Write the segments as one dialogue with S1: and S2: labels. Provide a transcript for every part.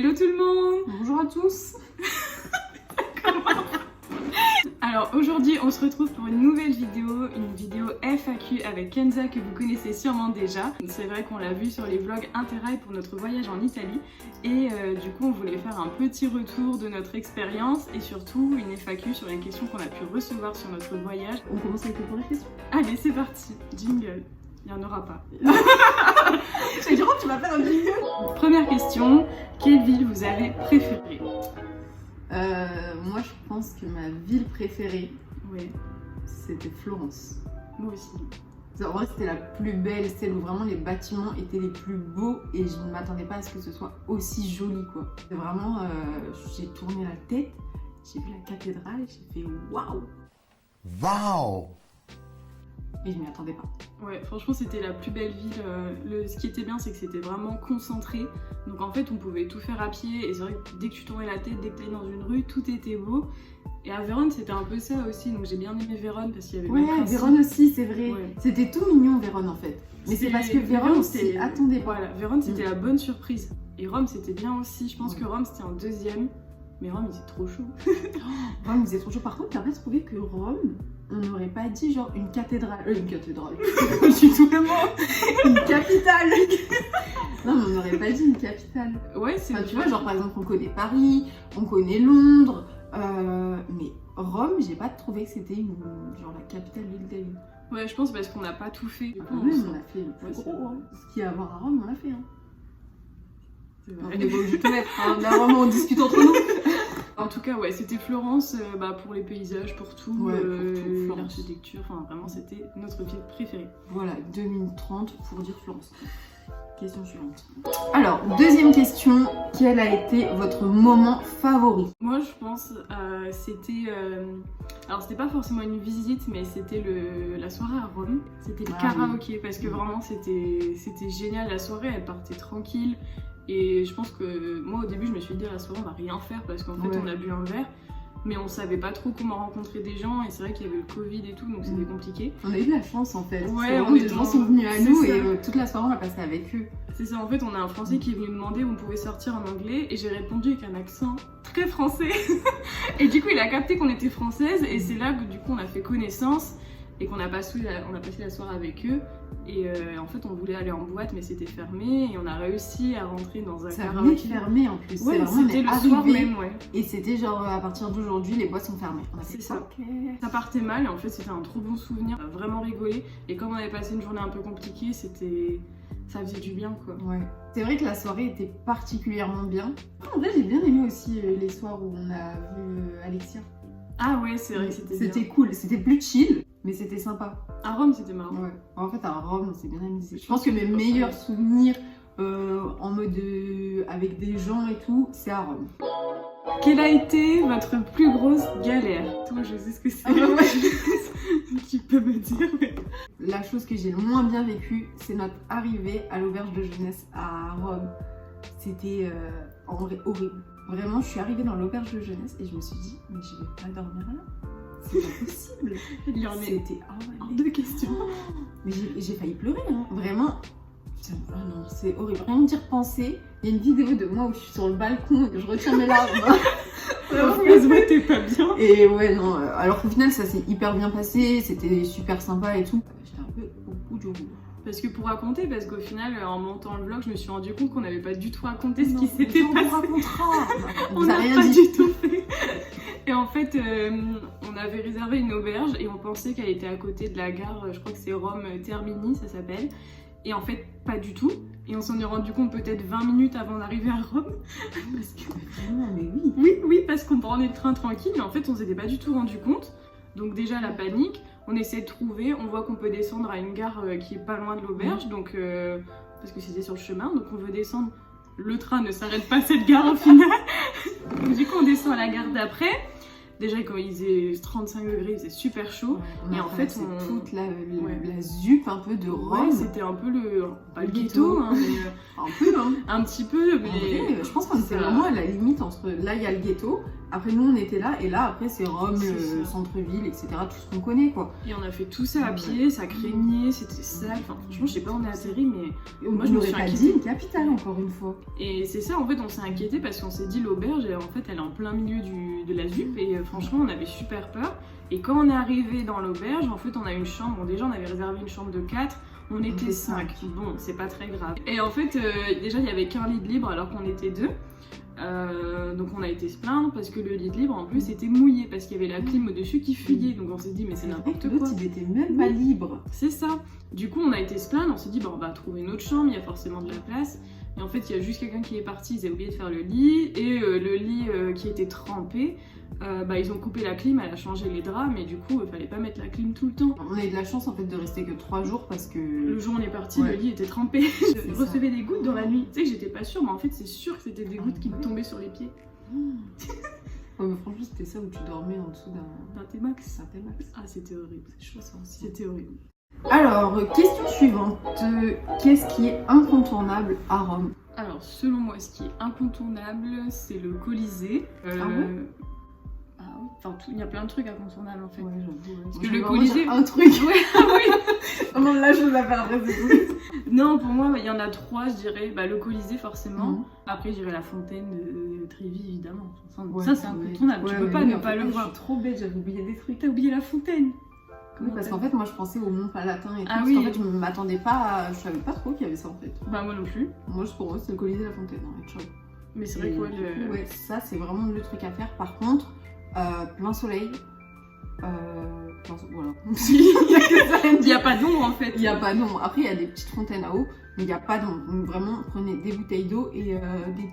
S1: Hello tout le monde.
S2: Bonjour à tous.
S1: Alors aujourd'hui on se retrouve pour une nouvelle vidéo, une vidéo FAQ avec Kenza que vous connaissez sûrement déjà. C'est vrai qu'on l'a vu sur les vlogs Interrail pour notre voyage en Italie et du coup on voulait faire un petit retour de notre expérience et surtout une FAQ sur les questions qu'on a pu recevoir sur notre voyage.
S2: On commence avec les premières questions.
S1: Allez c'est parti, jingle. Il n'y en aura pas.
S2: J'ai dit, tu vas faire un jingle.
S1: Première question, quelle ville vous avez préférée?
S2: Moi, je pense que ma ville préférée,
S1: Oui,
S2: c'était Florence.
S1: moi aussi.
S2: En vrai, c'était la plus belle, celle où vraiment les bâtiments étaient les plus beaux et je ne m'attendais pas à ce que ce soit aussi joli, quoi. C'est vraiment, j'ai tourné la tête, j'ai vu la cathédrale, j'ai fait waouh.
S3: Waouh!
S2: Et je m'y attendais pas.
S1: Ouais, franchement, c'était la plus belle ville. Ce qui était bien, c'est que c'était vraiment concentré. Donc en fait, on pouvait tout faire à pied. Et c'est vrai que dès que tu tournais la tête, dès que tu allais dans une rue, tout était beau. Et à Vérone, c'était un peu ça aussi. Donc j'ai bien aimé Vérone parce qu'il y avait
S2: Ouais,
S1: le principe.
S2: Vérone aussi, c'est vrai.
S1: Ouais.
S2: C'était tout mignon, Vérone, en fait. Mais c'est parce que Vérone, on s'y attendait pas.
S1: Voilà, Vérone, c'était la bonne surprise. Et Rome, c'était bien aussi. Je pense que Rome, c'était un deuxième. Mais Rome, il était trop chaud.
S2: Rome, il faisait trop chaud. Par contre, t'as pas trouvé que Rome, on n'aurait pas dit genre une cathédrale. Une cathédrale. Je suis tout le monde. Une capitale. Non, mais on n'aurait pas dit une capitale.
S1: Ouais, c'est
S2: Enfin, tu vois, genre par exemple, on connaît Paris, on connaît Londres. Mais Rome, j'ai pas trouvé que c'était genre la capitale de l'Italie.
S1: Ouais, je pense parce qu'on n'a pas tout fait. Du coup,
S2: Quand même, on a fait le plus
S1: Ouais,
S2: gros. Hein. Ce qu'il y a à voir à Rome, on l'a fait. Hein.
S1: c'est
S2: On
S1: vrai.
S2: est pas obligé de tout mettre. Hein. Là, vraiment, on discute entre nous.
S1: En tout cas, ouais, c'était Florence pour les paysages, pour tout,
S2: Ouais, pour tout, Florence.
S1: l'architecture, enfin vraiment c'était notre ville préférée.
S2: Voilà, 2 minutes 30 pour dire Florence. Question suivante. Alors, deuxième question, quel a été votre moment favori?
S1: Moi je pense c'était, alors c'était pas forcément une visite mais c'était la soirée à Rome, c'était le karaoké parce que vraiment c'était génial, la soirée elle partait tranquille. Et je pense que moi au début je me suis dit à la soirée on va rien faire parce qu'en fait on a bu un verre mais on savait pas trop comment rencontrer des gens et c'est vrai qu'il y avait le Covid et tout donc c'était compliqué.
S2: On a eu de la chance en fait.
S1: Ouais,
S2: des gens sont venus à nous
S1: ça.
S2: et toute la soirée on l'a passé avec eux.
S1: C'est ça, en fait on a un français qui est venu demander où on pouvait sortir en anglais et j'ai répondu avec un accent très français et du coup il a capté qu'on était française et c'est là que du coup on a fait connaissance et qu'on a passé la soirée avec eux. Et en fait, on voulait aller en boîte, mais c'était fermé. Et on a réussi à rentrer dans un
S2: karaoké. Ça venait de fermer en plus.
S1: Ouais, c'était le soir même, ouais.
S2: Et c'était genre à partir d'aujourd'hui, les boîtes sont fermées.
S1: C'est ça. Okay. Ça partait mal et en fait, c'était un trop bon souvenir. On a vraiment rigolé. Et comme on avait passé une journée un peu compliquée, ça faisait du bien, quoi.
S2: Ouais. C'est vrai que la soirée était particulièrement bien. En vrai, j'ai bien aimé aussi les soirs où on a vu Alexia.
S1: Ah ouais, c'est vrai que
S2: c'était cool. C'était plus chill, mais c'était sympa.
S1: À Rome, c'était marrant.
S2: Ouais. En fait, à Rome, on s'est bien amusé. Je pense que mes meilleurs souvenirs en mode avec des gens et tout, c'est à Rome.
S1: Quelle a été votre plus grosse galère? Toi, je sais ce que c'est.
S2: Ah ouais.
S1: Tu peux me dire. Mais...
S2: La chose que j'ai le moins bien vécue, c'est notre arrivée à l'auberge de jeunesse à Rome. C'était en vrai horrible. Vraiment, je suis arrivée dans l'auberge de jeunesse et je me suis dit, mais je vais pas dormir là. C'est pas possible.
S1: Il y en
S2: C'était
S1: deux questions.
S2: Mais j'ai failli pleurer, hein. Vraiment. Ah non, c'est horrible. Rien d'y repenser. Il y a une vidéo de moi où je suis sur le balcon et je retiens mes larmes.
S1: T'es pas bien.
S2: Et ouais, non. Alors qu'au final, ça s'est hyper bien passé. C'était super sympa et tout. J'étais un peu au bout du rouleau.
S1: Parce qu'au final, en montant le vlog, je me suis rendu compte qu'on n'avait pas du tout raconté ce qui s'était passé. On n'a pas du tout fait. Et en fait, on avait réservé une auberge et on pensait qu'elle était à côté de la gare, je crois que c'est Rome Termini, ça s'appelle. Et en fait, pas du tout. Et on s'en est rendu compte peut-être 20 minutes avant d'arriver à Rome.
S2: Parce que vraiment, mais oui.
S1: Oui, parce qu'on prenait le train tranquille, mais en fait, on s'était pas du tout rendu compte. Donc déjà, la panique. On essaie de trouver, on voit qu'on peut descendre à une gare qui est pas loin de l'auberge, donc parce que c'était sur le chemin, donc on veut descendre. Le train ne s'arrête pas à cette gare au final. Donc, du coup, on descend à la gare d'après. Déjà, quand il faisait 35 degrés, il faisait super chaud.
S2: Ouais, et en fait, c'est toute la ZUP un peu de Rome.
S1: Ouais, c'était un peu pas le ghetto, hein, mais
S2: un peu, hein.
S1: Un petit peu, mais
S2: vrai, je pense qu'on était vraiment à la limite entre là, il y a le ghetto, Après, nous, on était là, et là, après, c'est Rome,
S1: C'est
S2: le
S1: ça.
S2: centre-ville, etc. Tout ce qu'on connaît, quoi.
S1: Et on a fait tout ça à pied, ça craignait, c'était sale. Enfin, franchement, je sais pas, on est atterri, mais.
S2: Et
S1: Moi,
S2: on
S1: je me
S2: n'aurait
S1: suis
S2: pas
S1: inquiétée.
S2: dit une capitale, encore une fois.
S1: Et c'est ça, en fait, on s'est inquiété parce qu'on s'est dit l'auberge, en fait, elle est en plein milieu de la ZUP et franchement, on avait super peur. Et quand on est arrivé dans l'auberge, en fait, on a une chambre. Bon, déjà, on avait réservé une chambre de 4, on était
S2: était
S1: 5.
S2: cinq.
S1: Bon, c'est pas très grave. Et en fait, déjà, il y avait qu'un lit de libre alors qu'on était 2. Donc on a été se plaindre parce que le lit de libre en plus était mouillé parce qu'il y avait la clim au-dessus qui fuyait. Donc on s'est dit mais c'est n'importe quoi.
S2: L'autre, il était même pas libre.
S1: C'est ça. Du coup, on a été se plaindre, on s'est dit, bon, on va trouver une autre chambre, il y a forcément de la place. Et en fait, il y a juste quelqu'un qui est parti, ils avaient oublié de faire le lit. Et le lit qui était trempé, ils ont coupé la clim, elle a changé les draps, mais du coup, il fallait pas mettre la clim tout le temps.
S2: On a eu de la chance, en fait, de rester que 3 jours parce que...
S1: Le jour où on est parti,
S2: Ouais.
S1: le lit était trempé. Je
S2: ça.
S1: recevais des gouttes dans la nuit. Tu sais que j'étais pas sûre, mais en fait, c'est sûr que c'était des gouttes qui me tombaient sur les pieds.
S2: Ouais, mais franchement, c'était ça où tu dormais en dessous d'un
S1: D'un T-Max.
S2: T-Max.
S1: Ah, c'était horrible.
S2: C'est chaud, ça aussi.
S1: C'était horrible.
S2: Alors, question suivante. Qu'est-ce qui est incontournable à Rome?
S1: Alors, selon moi, ce qui est incontournable, c'est le Colisée.
S2: Ah ouais
S1: Ah oui, enfin, il y a plein de trucs incontournables en fait.
S2: Ouais, j'avoue.
S1: Parce
S2: Moi,
S1: que
S2: je
S1: le
S2: vais vraiment
S1: Colisée-
S2: dire un truc.
S1: Ouais, ah oui.
S2: Non, là, je veux la faire après, c'est tout.
S1: Non, pour moi, il y en a 3, je dirais. Le Colisée, forcément.
S2: Mhm.
S1: Après, je dirais la fontaine de Trévi, évidemment. Ça,
S2: Ouais,
S1: ça, c'est
S2: ouais.
S1: incontournable.
S2: Ouais,
S1: Tu peux
S2: mais
S1: pas
S2: oui,
S1: ne
S2: en
S1: pas
S2: fait,
S1: le
S2: Je
S1: voir.
S2: suis trop bête, j'avais oublié des trucs.
S1: T'as oublié la fontaine.
S2: Oui, parce qu'en fait, moi, je pensais au Mont Palatin et tout.
S1: Ah
S2: parce
S1: oui.
S2: qu'en fait, je m'attendais pas à... Je savais pas trop qu'il y avait ça, en fait.
S1: Bah, moi non plus.
S2: Moi, pour moi, c'est le Colisée de la Fontaine, hein, ciao.
S1: Mais c'est vrai
S2: Et
S1: que ouais,
S2: du coup,
S1: le...
S2: ouais, ça, c'est vraiment le truc à faire. Par contre, plein soleil. Voilà.
S1: il n'y a pas d'ombre en fait.
S2: Il n'y a pas d'ombre. Après, il y a des petites fontaines à eau, mais il n'y a pas d'ombre. Donc vraiment, prenez des bouteilles d'eau et des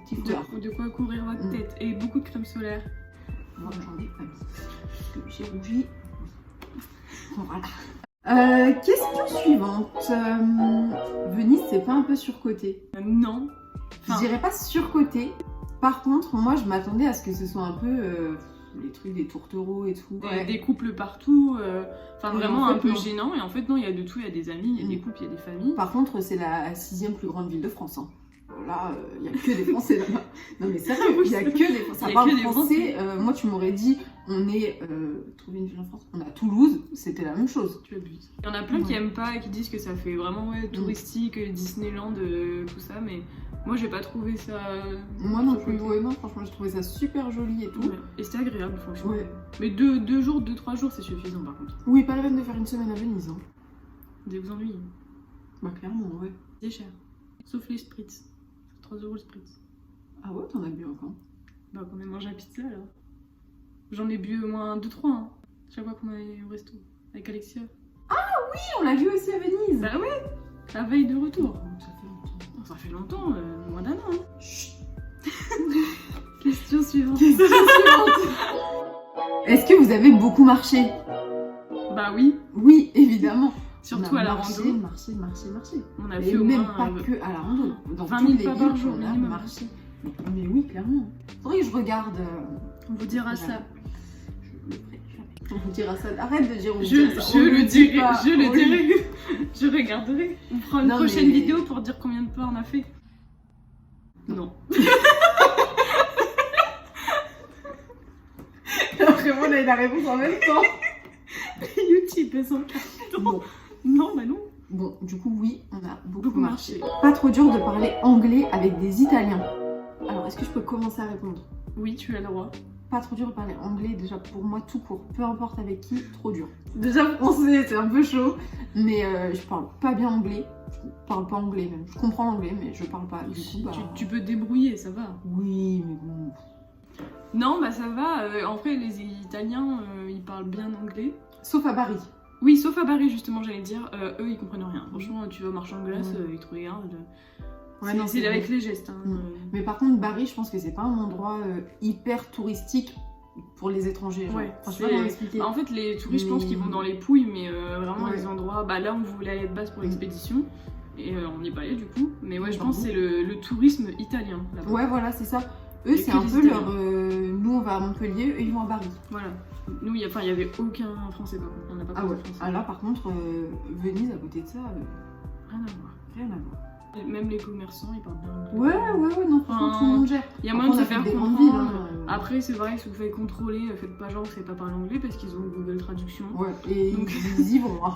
S2: petits fleurs.
S1: De quoi couvrir votre
S2: Mm.
S1: tête. Et beaucoup de crème solaire.
S2: Moi, j'en ai pas mis. Parce que j'ai rougi. Voilà. Question suivante. Venise, c'est pas un peu surcoté?
S1: Non.
S2: Je
S1: Enfin-
S2: dirais pas surcoté. Par contre, moi, je m'attendais à ce que ce soit un peu les trucs des tourtereaux et tout.
S1: Des couples partout. Enfin,
S2: Et
S1: vraiment
S2: en fait,
S1: un peu
S2: non.
S1: gênant. Et en fait, non, il y a de tout. Il y a des amis, il y a des couples, il y a des familles.
S2: Par contre, c'est la 6e plus grande ville de France. Hein. Là, il n'y a que des Français là-bas. Non mais sérieux, il n'y a que des Français.
S1: Il y a
S2: Ça parle
S1: que des
S2: français. Moi, tu m'aurais dit, on est... trouver une ville en France. On a Toulouse, c'était la même chose.
S1: Tu abuses. Il y en a plein qui
S2: Ouais.
S1: aiment pas et qui disent que ça fait vraiment touristique, Disneyland, tout ça. Mais moi, j'ai pas trouvé ça.
S2: Moi non plus,
S1: surcoté.
S2: ouais, non, franchement, je trouvais ça super joli et tout.
S1: Ouais. Et c'était agréable, franchement.
S2: Ouais.
S1: Mais 2-3 jours, c'est suffisant par contre.
S2: Oui, pas la peine de faire une semaine à Venise. Hein.
S1: Dès vous ennuyez.
S2: Bah clairement, ouais.
S1: C'est cher. Sauf les spritz. 3 € le spritz.
S2: Ah ouais, t'en as bu encore?
S1: Bah, qu'on ait mangé à pizza alors. J'en ai bu au moins 2-3, hein. Chaque fois qu'on allait au resto. Avec Alexia.
S2: Oui, on l'a vu aussi à Venise.
S1: Bah ouais, la veille de retour.
S2: Ça fait longtemps.
S1: Oh, ça fait longtemps, moins d'un an. Hein.
S2: Chut.
S1: Question suivante.
S2: Question suivante. Est-ce que vous avez beaucoup marché?
S1: Bah oui,
S2: Oui, évidemment.
S1: surtout
S2: On a
S1: à la
S2: marché,
S1: rando.
S2: marché.
S1: On a
S2: Et
S1: fait au
S2: même
S1: moins
S2: pas que à la rando. Dans
S1: 20
S2: toutes
S1: 000
S2: les
S1: pas
S2: villes,
S1: par jour
S2: on a
S1: minimum.
S2: marché. Mais oui, clairement. Faudrait que je regarde.
S1: On vous dira
S2: Voilà.
S1: ça.
S2: Je le ferai jamais. On vous dira ça. Arrête de dire on vous
S1: Je
S2: dira ça. On
S1: le
S2: dit
S1: dirai,
S2: pas.
S1: je le
S2: On
S1: dirai. Je regarderai. On fera une
S2: Non,
S1: prochaine
S2: mais-
S1: vidéo pour dire combien de pas on a fait. Non.
S2: Vraiment, on a eu la réponse en même temps.
S1: YouTube est sans carton.
S2: Bon.
S1: Non, bah non.
S2: Bon, du coup, oui, on a beaucoup
S1: Beaucoup
S2: marché.
S1: marché.
S2: Pas trop dur de parler anglais avec des Italiens. Alors, est-ce que je peux commencer à répondre?
S1: Oui, tu as le droit.
S2: Pas trop dur de parler anglais, déjà pour moi tout court, peu importe avec qui, trop dur. Déjà français, c'est un peu chaud, mais je parle pas bien anglais. Je parle pas anglais même. Je comprends l'anglais, mais je parle pas. Du coup, bah...
S1: Tu peux te débrouiller, ça va.
S2: Oui, mais bon.
S1: Non, bah ça va. En vrai, les Italiens, ils parlent bien anglais.
S2: Sauf à Paris.
S1: Oui, sauf à Paris, justement, j'allais dire. Eux, ils comprennent rien. Franchement, tu vas au marché en glace,
S2: Ouais.
S1: ils te regardent.
S2: Ouais,
S1: C'est-
S2: non,
S1: c'est
S2: c'est
S1: avec
S2: vrai.
S1: les gestes. Hein.
S2: Mm. Mais par contre, Paris, je pense que c'est pas un endroit hyper touristique pour les étrangers. Genre.
S1: Ouais,
S2: Enfin, je sais pas
S1: c'est-
S2: comment expliquer.
S1: En fait, les touristes, je pense
S2: Mais-
S1: qu'ils vont dans les Pouilles, mais vraiment
S2: Ouais.
S1: les endroits. Bah là, on voulait aller de base pour l'expédition. Et on n'y est pas allé du coup. Mais ouais, je
S2: Pardon.
S1: pense que c'est le tourisme italien là-bas.
S2: Ouais, voilà, c'est ça. Eux,
S1: Il y a
S2: c'est
S1: que
S2: un
S1: des
S2: peu
S1: Italiens.
S2: leur. Nous, on va à Montpellier, eux, ils vont à Paris.
S1: Voilà. Nous, il y avait aucun français par contre. On n'a pas
S2: Ah
S1: parlé
S2: ouais.
S1: français.
S2: Ah là, par contre, Venise, à côté de ça,
S1: Rien à voir.
S2: rien à voir.
S1: Même les commerçants, ils parlent bien anglais.
S2: Ouais, non, franchement, tout le monde gère.
S1: Il y a moyen de se faire
S2: des
S1: comprendre.
S2: grandes villes, hein.
S1: Après, c'est vrai que si vous faites contrôler, faites pas genre que vous savez pas parler anglais parce qu'ils ont Google Traduction.
S2: Ouais, et
S1: Donc,
S2: ils y vont. hein.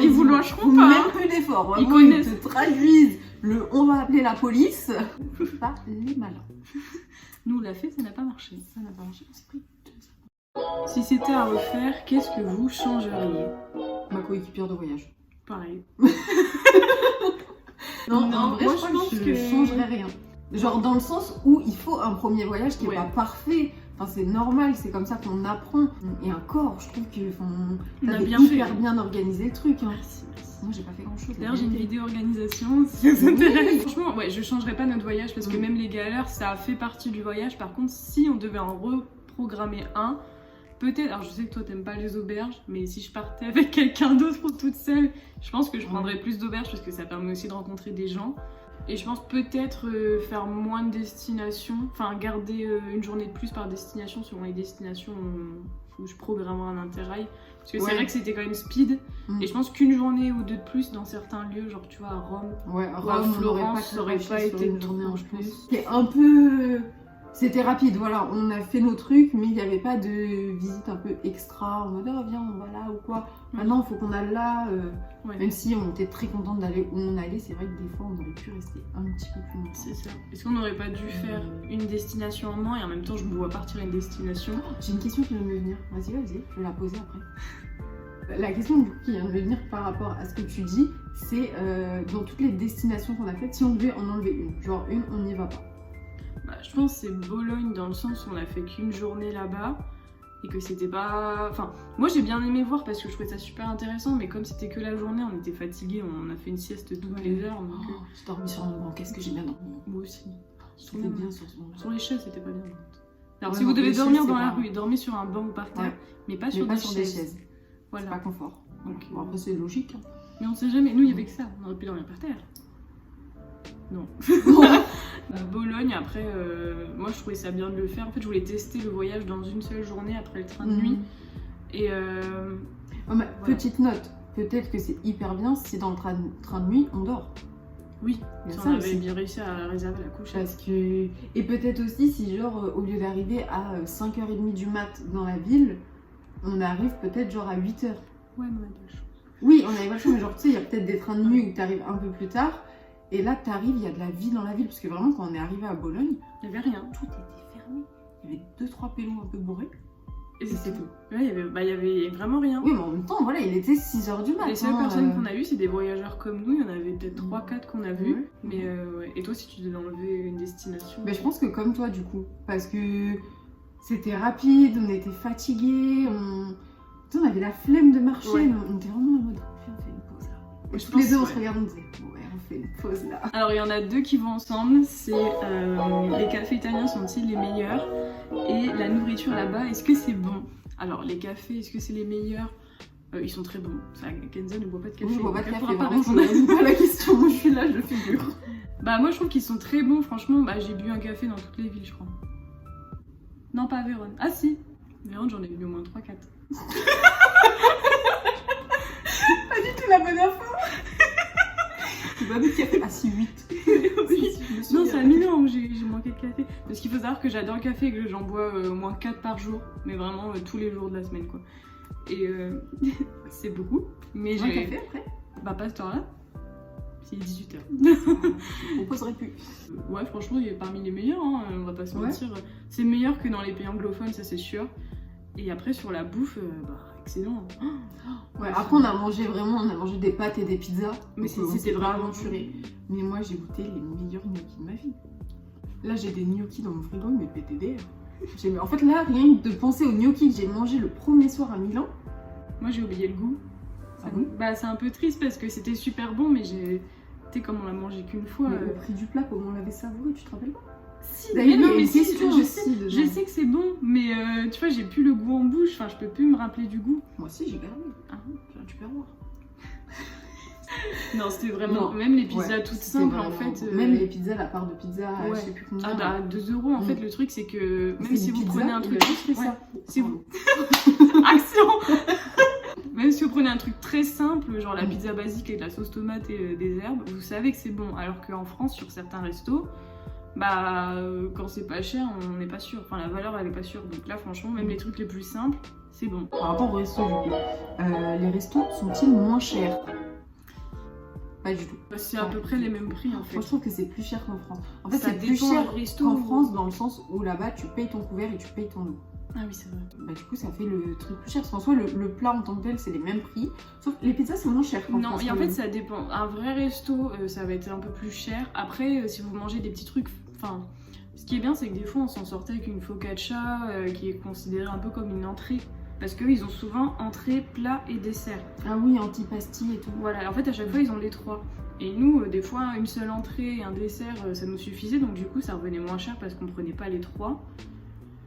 S1: Ils vous lâcheront pas.
S2: Même plus d'efforts. Vraiment,
S1: Ils connaissent.
S2: Ils te traduisent le on va appeler la police. Pas les malins.
S1: Nous, on l'a fait, ça n'a pas marché.
S2: Ça n'a pas marché, on s'est pris 2 secondes.
S1: Si c'était à refaire, qu'est-ce que vous changeriez?
S2: Ma coéquipière de voyage.
S1: Pareil.
S2: Non,
S1: Non,
S2: en vrai,
S1: moi,
S2: je crois
S1: je pense
S2: que je
S1: que-
S2: changerais rien. Genre dans le sens où il faut un premier voyage qui est
S1: Ouais.
S2: pas parfait. Enfin, c'est normal, c'est comme ça qu'on apprend. Et encore, je trouve que
S1: On a
S2: t'avais
S1: bien
S2: hyper
S1: fait.
S2: bien organisé le truc. Hein.
S1: Merci.
S2: Moi, j'ai pas fait grand chose.
S1: D'ailleurs, j'ai une vidéo organisation si ça vous
S2: Oui.
S1: intéresse. Franchement, ouais, je changerais pas notre voyage parce que
S2: Mm.
S1: même les galères, ça fait partie du voyage. Par contre, si on devait en reprogrammer un, peut-être. Alors, je sais que toi, t'aimes pas les auberges, mais si je partais avec quelqu'un d'autre ou toute seule, je pense que je prendrais plus d'auberges parce que ça permet aussi de rencontrer des gens. Et je pense peut-être faire moins de destinations, enfin garder une journée de plus par destination selon les destinations où je programmerai un interrail. Parce que c'est
S2: Ouais.
S1: vrai que c'était quand même speed.
S2: Mm.
S1: Et je pense qu'une journée ou deux de plus dans certains lieux, genre tu vois à Rome,
S2: Ouais,
S1: à
S2: Rome, on
S1: Florence,
S2: n'aurait
S1: ça aurait
S2: craché
S1: pas
S2: sur
S1: été
S2: une journée en
S1: je
S2: plus.
S1: pense.
S2: C'était un peu. C'était rapide, voilà. On a fait nos trucs, mais il n'y avait pas de visite un peu extra en mode oh, viens, on va là ou quoi. Maintenant, il faut qu'on aille là.
S1: Ouais.
S2: Même si on était très contente d'aller où on allait, c'est vrai que des fois, on aurait pu rester un petit peu plus longtemps.
S1: C'est ça. Est-ce qu'on n'aurait pas dû faire une destination en moins et en même temps je me vois partir à une destination?
S2: J'ai une question qui vient de me venir. Vas-y, je vais la poser après. La question du coup, qui vient de me venir par rapport à ce que tu dis, c'est dans toutes les destinations qu'on a faites, si on devait en enlever une, genre une, on n'y va pas.
S1: Bah, je pense que c'est Bologne dans le sens où on a fait qu'une journée là-bas et que c'était pas... Enfin, moi j'ai bien aimé voir parce que je trouvais ça super intéressant, mais comme c'était que la journée, on était fatigués, on a fait une sieste toutes les heures. Donc,
S2: Oh, j'ai dormi sur un banc, qu'est-ce que j'ai bien dormi.
S1: moi aussi.
S2: C'était bien sur ce banc.
S1: Sur les chaises, c'était pas bien. Alors
S2: Ouais,
S1: si vous
S2: non,
S1: devez
S2: les
S1: dormir
S2: chaises,
S1: dans
S2: c'est
S1: la
S2: pas-
S1: rue, dormez sur un banc ou par terre,
S2: Ouais.
S1: mais pas
S2: Mais
S1: sur
S2: pas
S1: des
S2: sur
S1: chaises.
S2: des chaises.
S1: Voilà.
S2: C'est pas confort.
S1: Donc,
S2: Bon, après, c'est logique. Hein.
S1: mais on sait jamais, nous il y avait que ça, on aurait pu dormir par terre. Non. Bologne, après, moi je trouvais ça bien de le faire. En fait, je voulais tester le voyage dans une seule journée après le train de nuit. Et
S2: Oh, mais petite note, peut-être que c'est hyper bien si dans le train de nuit, on dort.
S1: oui,
S2: Il y a
S1: si
S2: ça
S1: on avait
S2: aussi.
S1: bien réussi à réserver la couche.
S2: Parce que... Et peut-être aussi si genre au lieu d'arriver à 5h30 du mat dans la ville, on arrive peut-être genre à 8h.
S1: Ouais, mais on a de la chance.
S2: Oui, on arrive à chaud, mais genre tu sais, il y a peut-être des trains de nuit où tu arrives un peu plus tard. Et là, tu arrives, il y a de la vie dans la ville. Parce que vraiment, quand on est arrivé à Bologne,
S1: Il y avait rien.
S2: tout était fermé. Il y avait 2-3 pélos un peu bourrés.
S1: Et
S2: Et c'est tout.
S1: Ouais, il y avait vraiment rien.
S2: Oui, mais en même temps, voilà, il était 6h du matin.
S1: Les seules personnes qu'on a vues, c'est des voyageurs comme nous. Il y en avait peut-être 3-4 qu'on a vus.
S2: Ouais.
S1: Mais ouais. Et toi, si tu devais enlever une destination?
S2: Mais je pense que comme toi, du coup. Parce que c'était rapide, on était fatigués, tu sais, on avait la flemme de marcher,
S1: Ouais.
S2: mais on était vraiment en mode, viens, on fait une pause là. Et
S1: Je
S2: tous les
S1: pense,
S2: deux, on
S1: ouais.
S2: se regardait, on disait, ouais, on fait une pause là.
S1: Alors il y en a deux qui vont ensemble, c'est les cafés italiens sont-ils les meilleurs et la nourriture là-bas, est-ce que c'est bon? Alors les cafés, est-ce que c'est les meilleurs? Ils sont très bons. Ça, Kenza ne boit pas de café.
S2: Moi, je bois pas de
S1: donc elle
S2: café,
S1: pourra pas
S2: vraiment, je
S1: répondre.
S2: ne pas la question, moi je suis là, je figure.
S1: Bah moi je trouve qu'ils sont très bons, franchement, bah, j'ai bu un café dans toutes les villes je crois. Non pas à Vérone. Ah si, Vérone j'en ai bu au moins 3-4.
S2: Pas du tout la bonne info. Tu vas de café. Ah si, 8.
S1: Non, c'est à Milan où j'ai manqué de café. Parce qu'il faut savoir que j'adore le café et que j'en bois au moins 4 par jour. Mais vraiment tous les jours de la semaine quoi. Et c'est beaucoup. Mais
S2: Un
S1: j'ai...
S2: café après.
S1: Bah pas ce temps-là. C'est 18h.
S2: Je proposerais plus.
S1: Ouais franchement il est parmi les meilleurs, hein, on va pas se
S2: Ouais.
S1: mentir. C'est meilleur que dans les pays anglophones, ça c'est sûr. Et après sur la bouffe, bah excellent.
S2: Ouais, après on a mangé des pâtes et des pizzas.
S1: Mais
S2: Donc, on
S1: c'était
S2: s'est pas
S1: vraiment
S2: aventuré. Mais moi j'ai goûté les meilleurs gnocchis de ma vie. Là j'ai des gnocchis dans mon frigo, mais PTD. En fait là, rien que de penser aux gnocchis que j'ai mangé le premier soir à Milan.
S1: Moi j'ai oublié le goût.
S2: Ah bon
S1: Bah c'est un peu triste parce que c'était super bon mais j'ai... Tu sais comme on l'a mangé qu'une fois...
S2: Mais au prix du plat, comment on l'avait savouré, tu te rappelles pas?
S1: Si,
S2: D'ailleurs,
S1: mais non,
S2: il y a
S1: mais
S2: une
S1: si,
S2: question
S1: je
S2: aussi
S1: sais,
S2: dedans.
S1: je sais que c'est bon, mais tu vois, j'ai plus le goût en bouche, enfin, je peux plus me rappeler du goût.
S2: Moi aussi j'ai gardé.
S1: Ah.
S2: J'ai un tupperware.
S1: Non, c'était vraiment.
S2: Non.
S1: Même les pizzas
S2: Ouais,
S1: toutes
S2: c'était
S1: simples, en
S2: vraiment
S1: fait.
S2: bon. Même les pizzas, la part de pizza,
S1: ouais.
S2: je sais plus combien.
S1: Ah bah, 2 euros, en fait, le truc, c'est que même
S2: C'est
S1: si
S2: une
S1: vous
S2: pizza,
S1: prenez un
S2: il
S1: truc.
S2: a juste fait
S1: Ouais.
S2: ça.
S1: Si
S2: Bravo.
S1: Action. Même si vous prenez un truc très simple, genre la pizza basique avec de la sauce tomate et des herbes, vous savez que c'est bon. Alors qu'en France, sur certains restos, bah quand c'est pas cher, on n'est pas sûr. Enfin, la valeur, elle est pas sûre. Donc là, franchement, même les trucs les plus simples, c'est bon.
S2: Par rapport au resto, du coup, les restos sont-ils moins chers? Pas du tout.
S1: C'est à peu près les mêmes prix en fait.
S2: Moi, je trouve que c'est plus cher qu'en France. En fait,
S1: Ça
S2: c'est plus
S1: dépend
S2: cher
S1: du resto.
S2: qu'en France dans le sens où là-bas, tu payes ton couvert et tu payes ton eau.
S1: Ah oui, c'est vrai.
S2: Bah, du coup, ça fait le truc plus cher. Parce qu'en soi, le plat en tant que tel, c'est les mêmes prix. Sauf que les pizzas, c'est moins cher qu'en
S1: Non,
S2: France.
S1: et en fait, ça dépend. Un vrai resto, ça va être un peu plus cher. Après, si vous mangez des petits trucs, enfin, ce qui est bien, c'est que des fois, on s'en sortait avec une focaccia qui est considérée un peu comme une entrée. Parce qu'eux, ils ont souvent entrée, plat et dessert.
S2: Ah oui, antipasti et tout.
S1: Voilà, en fait, à chaque fois, ils ont les trois. Et nous, des fois, une seule entrée et un dessert, ça nous suffisait. Donc, du coup, ça revenait moins cher parce qu'on prenait pas les trois.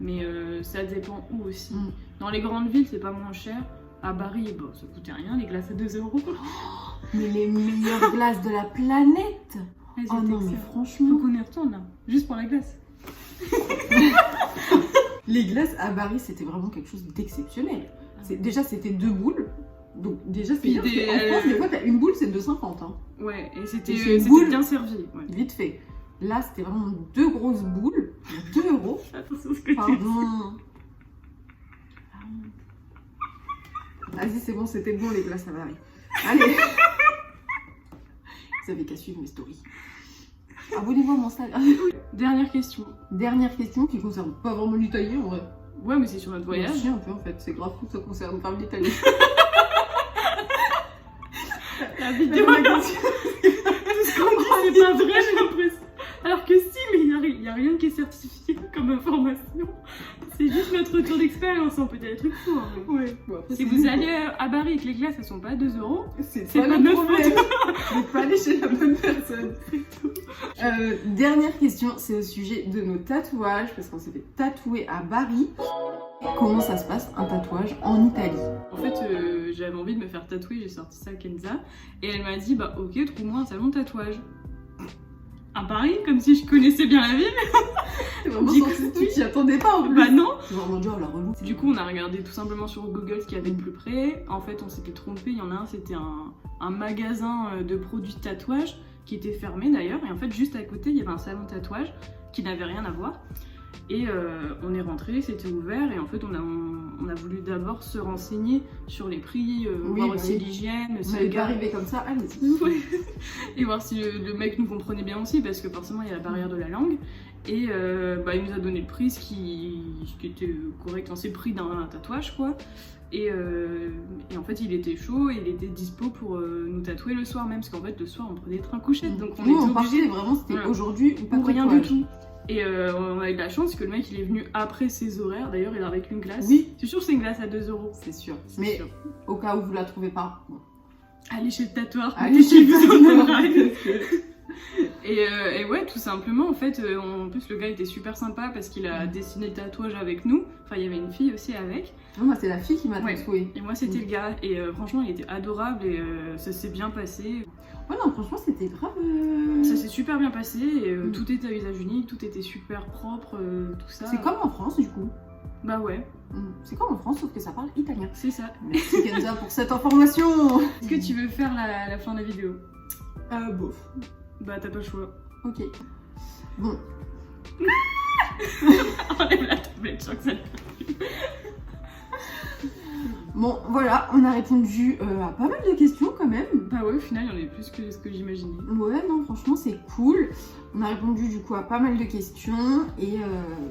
S1: Mais ça dépend où aussi. Dans les grandes villes, c'est pas moins cher. À Paris, bon, ça coûtait rien, les glaces à 2 €.
S2: Mais les meilleures glaces de la planète. Oh non, mais franchement.
S1: Faut qu'on y retourne, là. Juste pour la glace.
S2: Les glaces à Paris, c'était vraiment quelque chose d'exceptionnel. Déjà, c'était 2 boules. Donc, déjà, c'est bien. En France, des fois, t'as une boule, c'est 2,50 €. Hein.
S1: Ouais, et c'était
S2: boule,
S1: bien servi. Ouais.
S2: Vite fait. Là, c'était vraiment 2 grosses boules. 2 €.
S1: Attention à ce que tu dis.
S2: Pardon. Vas-y, c'est bon, c'était bon les glaces à Paris. Allez. Vous avez qu'à suivre mes stories. Abonnez-vous à mon Instagram.
S1: Dernière question.
S2: Dernière question qui concerne pas vraiment l'Italie en vrai.
S1: Ouais, mais c'est sur notre voyage.
S2: Si, un peu en fait, c'est grave que ça concerne pas l'Italie.
S1: La vidéo, tout ce qu'on dit, c'est pas vrai, j'ai l'impression. Alors que si, mais il n'y a rien qui est certifié comme information. C'est juste notre retour d'expérience, on peut dire des trucs fous. Hein. Ouais. Bon, si vous allez à Paris et que les glaces elles sont pas à 2 €,
S2: c'est pas notre problème. Vous n'êtes pas allé chez la bonne personne. Dernière question, c'est au sujet de nos tatouages, parce qu'on s'est fait tatouer à Bari. Comment ça se passe un tatouage en Italie?
S1: En fait, j'avais envie de me faire tatouer, j'ai sorti ça à Kenza, et elle m'a dit bah ok, trouve-moi un salon de tatouage. À Paris, comme si je connaissais bien la ville.
S2: C'est vraiment sorti, tu t'y attendais pas en plus.
S1: Bah non.
S2: C'est vraiment dur, la relou.
S1: Du coup, on a regardé tout simplement sur Google ce qu'il y avait de plus près. En fait, on s'était trompé. Il y en a un, c'était un magasin de produits de tatouage qui était fermé d'ailleurs. Et en fait, juste à côté, il y avait un salon de tatouage qui n'avait rien à voir. Et on est rentré, c'était ouvert. Et en fait, on a voulu d'abord se renseigner sur les prix, voir aussi l'hygiène.
S2: Si le gars arrivé comme ça, allez-y.
S1: Ouais. Et voir si le mec nous comprenait bien aussi, parce que forcément, il y a la barrière de la langue. Et il nous a donné le prix, ce qui était correct. Enfin, c'est le prix d'un tatouage, quoi. Et en fait, il était chaud et il était dispo pour nous tatouer le soir même, parce qu'en fait, le soir, on prenait train couchette. Donc, on était obligés.
S2: Vraiment, c'était aujourd'hui ou pas
S1: pour rien du tout. Et on a eu de la chance que le mec il est venu après ses horaires. D'ailleurs, il a avec une glace.
S2: Oui.
S1: C'est sûr que c'est une glace à 2 €.
S2: C'est sûr. Mais sûr. Au cas où vous la trouvez pas, bon.
S1: Allez chez le tatoueur.
S2: Allez chez le tatoueur.
S1: Et ouais, tout simplement, en fait, en plus le gars était super sympa parce qu'il a dessiné le tatouage avec nous. Enfin, il y avait une fille aussi avec.
S2: Non, moi, c'est la fille qui m'a tatoué.
S1: Et moi, c'était le gars. Et franchement, il était adorable et ça s'est bien passé.
S2: Ouais, non, franchement, c'était grave.
S1: Ça s'est super bien passé et tout était à usage unique, tout était super propre, tout ça.
S2: C'est comme en France, du coup.
S1: Bah ouais.
S2: C'est comme en France, sauf que ça parle italien.
S1: C'est ça.
S2: Merci Kenza pour cette information.
S1: Est-ce que tu veux faire la fin de la vidéo?
S2: Bof.
S1: Bah t'as pas le choix.
S2: Ok. Bon.
S1: Enlève la tablette, je sens que ça te fait.
S2: Bon, voilà, on a répondu à pas mal de questions quand même.
S1: Bah ouais, au final, il y en avait plus que ce que j'imaginais.
S2: Ouais, non, franchement, c'est cool. On a répondu du coup à pas mal de questions et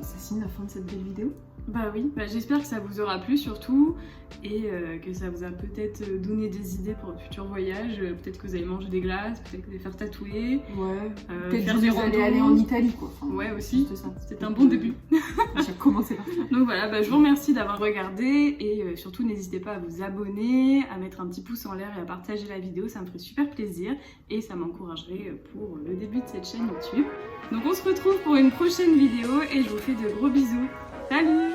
S2: ça signe la fin de cette belle vidéo.
S1: Bah oui, bah j'espère que ça vous aura plu surtout et que ça vous a peut-être donné des idées pour de futurs voyages. Peut-être que vous allez manger des glaces, peut-être que vous allez faire tatouer.
S2: Ouais, peut-être que vous allez aller en Italie quoi. Enfin,
S1: ouais aussi, c'était un bon début.
S2: J'ai commencé par ça.
S1: Donc voilà, bah, je vous remercie d'avoir regardé et surtout n'hésitez pas à vous abonner, à mettre un petit pouce en l'air et à partager la vidéo, ça me ferait super plaisir et ça m'encouragerait pour le début de cette chaîne YouTube. Donc on se retrouve pour une prochaine vidéo et je vous fais de gros bisous. Salut!